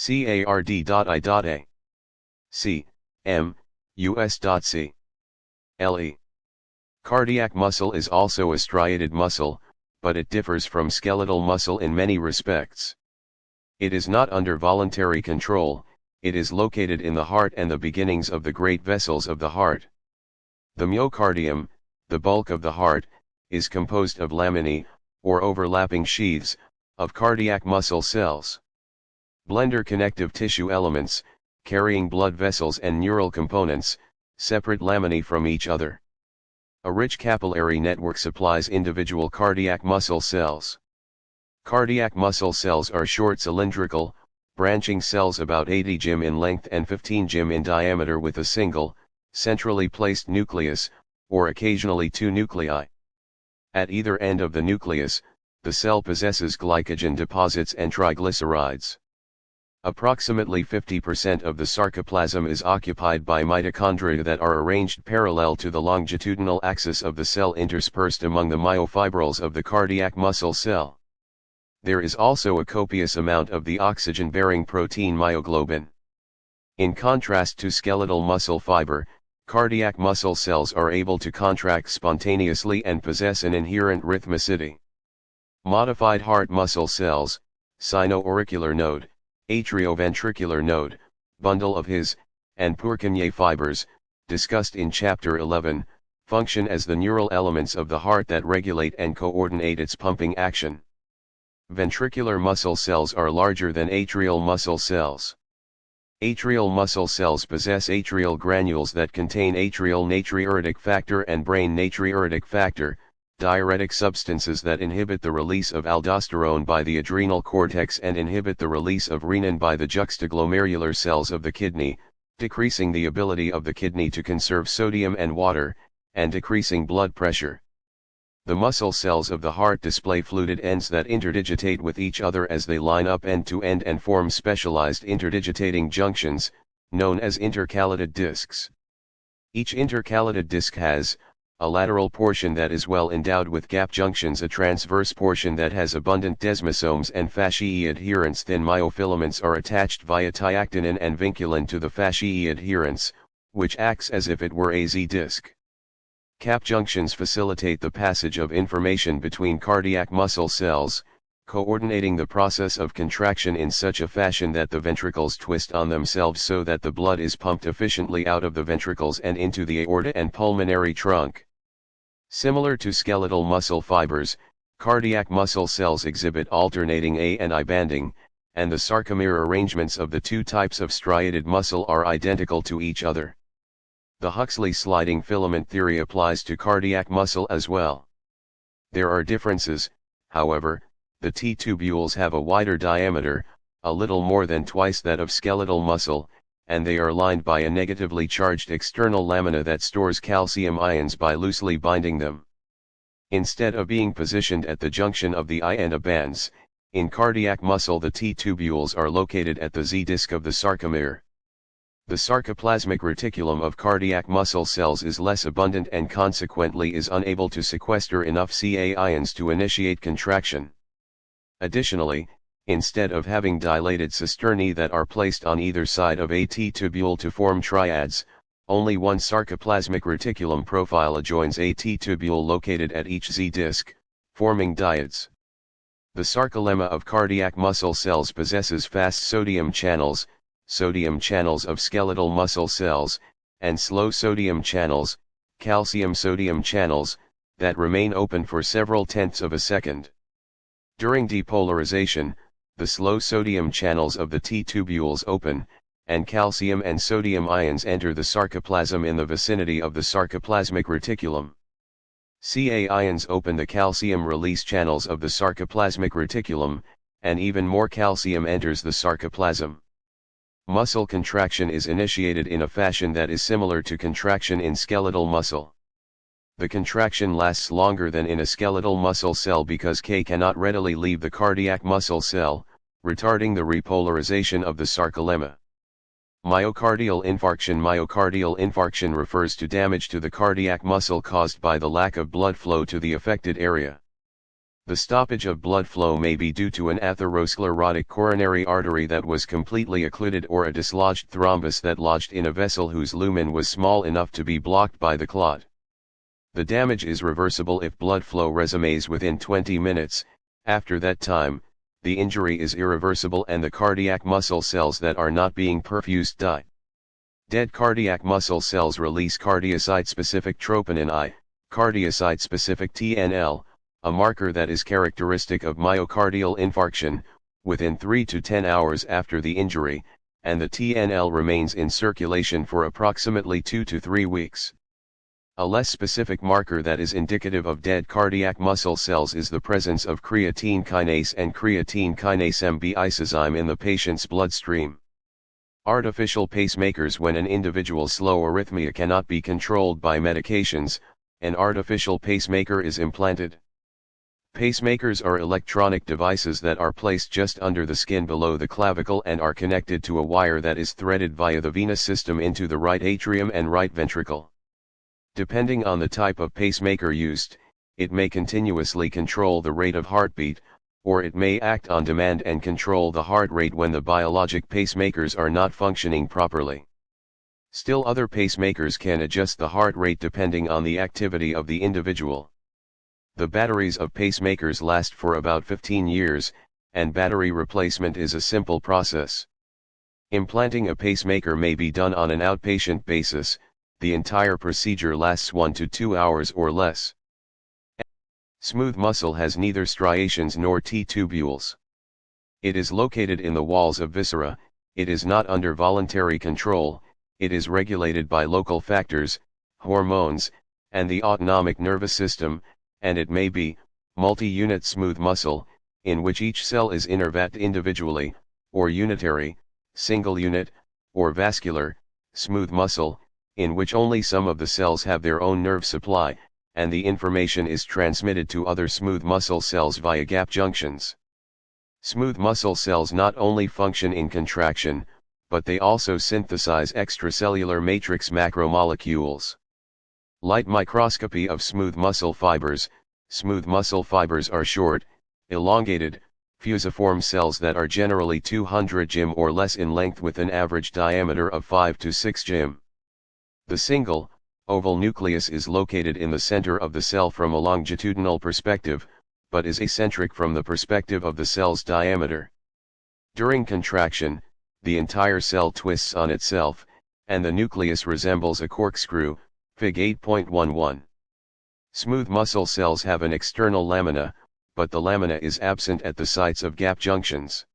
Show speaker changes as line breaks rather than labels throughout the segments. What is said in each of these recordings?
Card.I.A. C. M. US.C. LE. Cardiac muscle is also a striated muscle, but it differs from skeletal muscle in many respects. It is not under voluntary control, it is located in the heart and the beginnings of the great vessels of the heart. The myocardium, the bulk of the heart, is composed of laminae, or overlapping sheaths, of cardiac muscle cells. Blender connective tissue elements, carrying blood vessels and neural components, separate laminae from each other. A rich capillary network supplies individual cardiac muscle cells. Cardiac muscle cells are short cylindrical, branching cells about 80 gm in length and 15 gm in diameter with a single, centrally placed nucleus, or occasionally two nuclei. At either end of the nucleus, the cell possesses glycogen deposits and triglycerides. Approximately 50% of the sarcoplasm is occupied by mitochondria that are arranged parallel to the longitudinal axis of the cell interspersed among the myofibrils of the cardiac muscle cell. There is also a copious amount of the oxygen-bearing protein myoglobin. In contrast to skeletal muscle fiber, cardiac muscle cells are able to contract spontaneously and possess an inherent rhythmicity. Modified heart muscle cells, sino-auricular node, atrioventricular node, bundle of His, and Purkinje fibers, discussed in Chapter 11, function as the neural elements of the heart that regulate and coordinate its pumping action. Ventricular muscle cells are larger than atrial muscle cells. Atrial muscle cells possess atrial granules that contain atrial natriuretic factor and brain natriuretic factor, diuretic substances that inhibit the release of aldosterone by the adrenal cortex and inhibit the release of renin by the juxtaglomerular cells of the kidney, decreasing the ability of the kidney to conserve sodium and water, and decreasing blood pressure. The muscle cells of the heart display fluted ends that interdigitate with each other as they line up end to end and form specialized interdigitating junctions, known as intercalated discs. Each intercalated disc has a lateral portion that is well endowed with gap junctions, a transverse portion that has abundant desmosomes and fasciae adherents. Thin myofilaments are attached via tiactinin and vinculin to the fasciae adherents, which acts as if it were a Z-disc. Cap junctions facilitate the passage of information between cardiac muscle cells, coordinating the process of contraction in such a fashion that the ventricles twist on themselves so that the blood is pumped efficiently out of the ventricles and into the aorta and pulmonary trunk. Similar to skeletal muscle fibers, cardiac muscle cells exhibit alternating A and I banding, and the sarcomere arrangements of the two types of striated muscle are identical to each other. The Huxley sliding filament theory applies to cardiac muscle as well. There are differences, however. The T-tubules have a wider diameter, a little more than twice that of skeletal muscle, and they are lined by a negatively charged external lamina that stores calcium ions by loosely binding them. Instead of being positioned at the junction of the I and A bands, in cardiac muscle the T-tubules are located at the Z-disc of the sarcomere. The sarcoplasmic reticulum of cardiac muscle cells is less abundant and consequently is unable to sequester enough Ca ions to initiate contraction. Additionally, instead of having dilated cisternae that are placed on either side of a T-tubule to form triads, only one sarcoplasmic reticulum profile adjoins a T-tubule located at each Z-disc, forming dyads. The sarcolemma of cardiac muscle cells possesses fast sodium channels of skeletal muscle cells, and slow sodium channels, calcium-sodium channels, that remain open for several tenths of a second. During depolarization, the slow sodium channels of the T-tubules open, and calcium and sodium ions enter the sarcoplasm in the vicinity of the sarcoplasmic reticulum. Ca ions open the calcium release channels of the sarcoplasmic reticulum, and even more calcium enters the sarcoplasm. Muscle contraction is initiated in a fashion that is similar to contraction in skeletal muscle. The contraction lasts longer than in a skeletal muscle cell because K cannot readily leave the cardiac muscle cell, retarding the repolarization of the sarcolemma. Myocardial infarction refers to damage to the cardiac muscle caused by the lack of blood flow to the affected area. The stoppage of blood flow may be due to an atherosclerotic coronary artery that was completely occluded or a dislodged thrombus that lodged in a vessel whose lumen was small enough to be blocked by the clot. The damage is reversible if blood flow resumes within 20 minutes. After that time, the injury is irreversible and the cardiac muscle cells that are not being perfused die. Dead cardiac muscle cells release cardiocyte-specific troponin I, cardiocyte-specific TNL, a marker that is characteristic of myocardial infarction, within 3 to 10 hours after the injury, and the TNL remains in circulation for approximately 2 to 3 weeks. A less specific marker that is indicative of dead cardiac muscle cells is the presence of creatine kinase and creatine kinase MB isozyme in the patient's bloodstream. Artificial pacemakers. When an individual's slow arrhythmia cannot be controlled by medications, an artificial pacemaker is implanted. Pacemakers are electronic devices that are placed just under the skin below the clavicle and are connected to a wire that is threaded via the venous system into the right atrium and right ventricle. Depending on the type of pacemaker used, it may continuously control the rate of heartbeat, or it may act on demand and control the heart rate when the biologic pacemakers are not functioning properly. Still, other pacemakers can adjust the heart rate depending on the activity of the individual. The batteries of pacemakers last for about 15 years, and battery replacement is a simple process. Implanting a pacemaker may be done on an outpatient basis. The entire procedure lasts 1 to 2 hours or less. Smooth muscle has neither striations nor T-tubules. It is located in the walls of viscera, it is not under voluntary control, it is regulated by local factors, hormones, and the autonomic nervous system, and it may be multi-unit smooth muscle, in which each cell is innervat individually, or unitary, single unit, or vascular, smooth muscle, in which only some of the cells have their own nerve supply, and the information is transmitted to other smooth muscle cells via gap junctions. Smooth muscle cells not only function in contraction, but they also synthesize extracellular matrix macromolecules. Light microscopy of smooth muscle fibers. Smooth muscle fibers are short, elongated, fusiform cells that are generally 200 gm or less in length with an average diameter of 5 to 6 gm. The single, oval nucleus is located in the center of the cell from a longitudinal perspective, but is eccentric from the perspective of the cell's diameter. During contraction, the entire cell twists on itself, and the nucleus resembles a corkscrew, Fig 8.11. Smooth muscle cells have an external lamina, but the lamina is absent at the sites of gap junctions.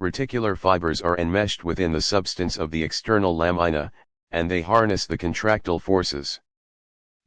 Reticular fibers are enmeshed within the substance of the external lamina, and they harness the contractile forces.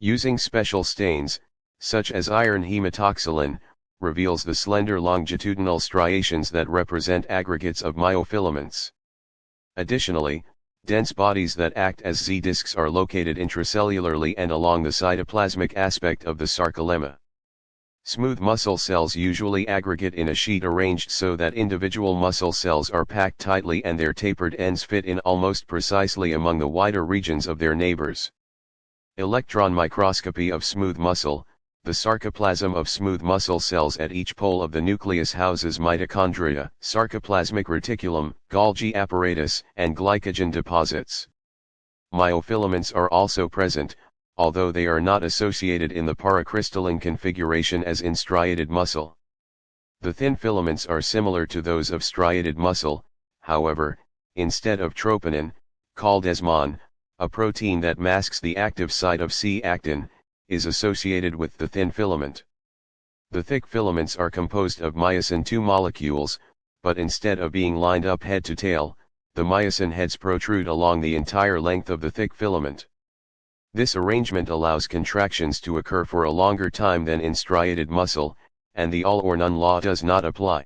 Using special stains, such as iron hematoxylin, reveals the slender longitudinal striations that represent aggregates of myofilaments. Additionally, dense bodies that act as Z-discs are located intracellularly and along the cytoplasmic aspect of the sarcolemma. Smooth muscle cells usually aggregate in a sheet arranged so that individual muscle cells are packed tightly and their tapered ends fit in almost precisely among the wider regions of their neighbors. Electron microscopy of smooth muscle. The sarcoplasm of smooth muscle cells at each pole of the nucleus houses mitochondria, sarcoplasmic reticulum, Golgi apparatus, and glycogen deposits. Myofilaments are also present, although they are not associated in the paracrystalline configuration as in striated muscle. The thin filaments are similar to those of striated muscle, however, instead of troponin, called esmon, a protein that masks the active site of C-actin, is associated with the thin filament. The thick filaments are composed of myosin II molecules, but instead of being lined up head to tail, the myosin heads protrude along the entire length of the thick filament. This arrangement allows contractions to occur for a longer time than in striated muscle, and the all or none law does not apply.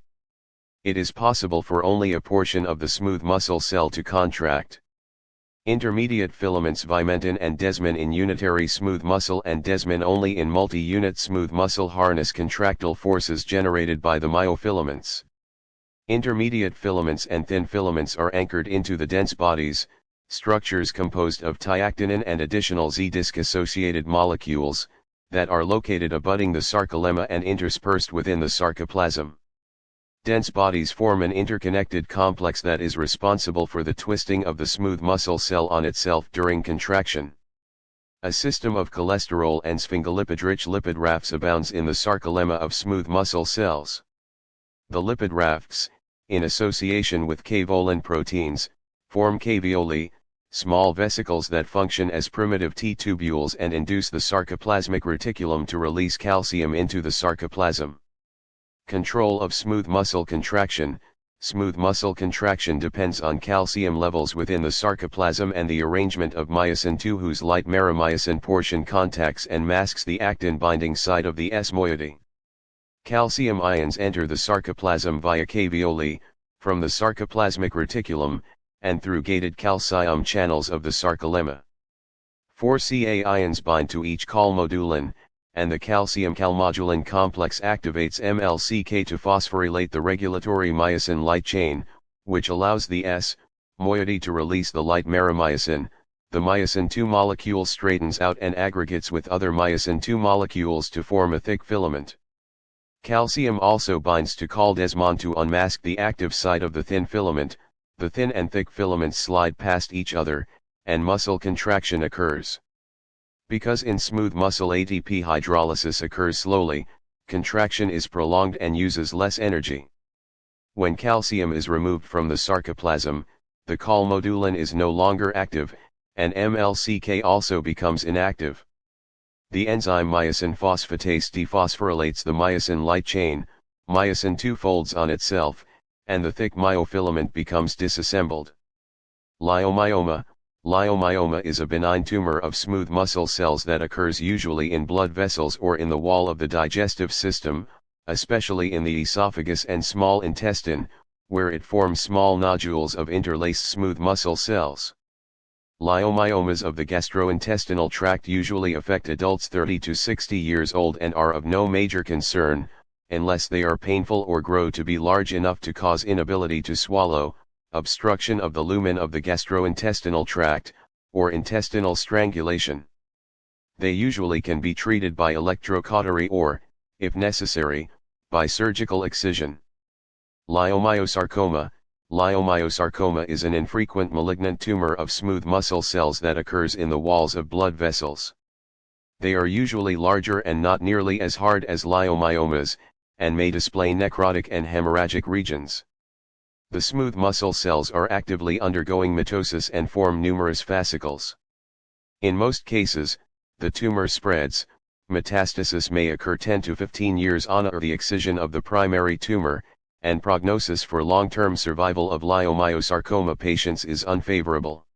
It is possible for only a portion of the smooth muscle cell to contract. Intermediate filaments vimentin and desmin in unitary smooth muscle and desmin only in multi-unit smooth muscle harness contractile forces generated by the myofilaments. Intermediate filaments and thin filaments are anchored into the dense bodies, structures composed of tiactinin and additional Z-disc associated molecules, that are located abutting the sarcolemma and interspersed within the sarcoplasm. Dense bodies form an interconnected complex that is responsible for the twisting of the smooth muscle cell on itself during contraction. A system of cholesterol and sphingolipid-rich lipid rafts abounds in the sarcolemma of smooth muscle cells. The lipid rafts, in association with caveolin proteins, form caveoli, small vesicles that function as primitive T-tubules and induce the sarcoplasmic reticulum to release calcium into the sarcoplasm. Control of smooth muscle contraction. Smooth muscle contraction depends on calcium levels within the sarcoplasm and the arrangement of myosin II, whose light meromyosin portion contacts and masks the actin-binding site of the S moiety. Calcium ions enter the sarcoplasm via caveoli, from the sarcoplasmic reticulum, and through gated calcium channels of the sarcolemma. 4 Ca ions bind to each calmodulin, and the calcium-calmodulin complex activates MLCK to phosphorylate the regulatory myosin light chain, which allows the S moiety to release the light meromyosin. The myosin II molecule straightens out and aggregates with other myosin II molecules to form a thick filament. Calcium also binds to caldesmon to unmask the active site of the thin filament. The thin and thick filaments slide past each other, and muscle contraction occurs. Because in smooth muscle ATP hydrolysis occurs slowly, contraction is prolonged and uses less energy. When calcium is removed from the sarcoplasm, the calmodulin is no longer active, and MLCK also becomes inactive. The enzyme myosin phosphatase dephosphorylates the myosin light chain, myosin II folds on itself, and the thick myofilament becomes disassembled. Lyomyoma. Lyomyoma is a benign tumor of smooth muscle cells that occurs usually in blood vessels or in the wall of the digestive system, especially in the esophagus and small intestine, where it forms small nodules of interlaced smooth muscle cells. Lyomyomas of the gastrointestinal tract usually affect adults 30 to 60 years old and are of no major concern, unless they are painful or grow to be large enough to cause inability to swallow, obstruction of the lumen of the gastrointestinal tract, or intestinal strangulation. They usually can be treated by electrocautery or, if necessary, by surgical excision. Lyomyosarcoma. Lyomyosarcoma is an infrequent malignant tumor of smooth muscle cells that occurs in the walls of blood vessels. They are usually larger and not nearly as hard as lyomyomas, and may display necrotic and hemorrhagic regions. The smooth muscle cells are actively undergoing mitosis and form numerous fascicles. In most cases, the tumor spreads. Metastasis may occur 10 to 15 years on the excision of the primary tumor, and prognosis for long-term survival of Lyomyosarcoma patients is unfavorable.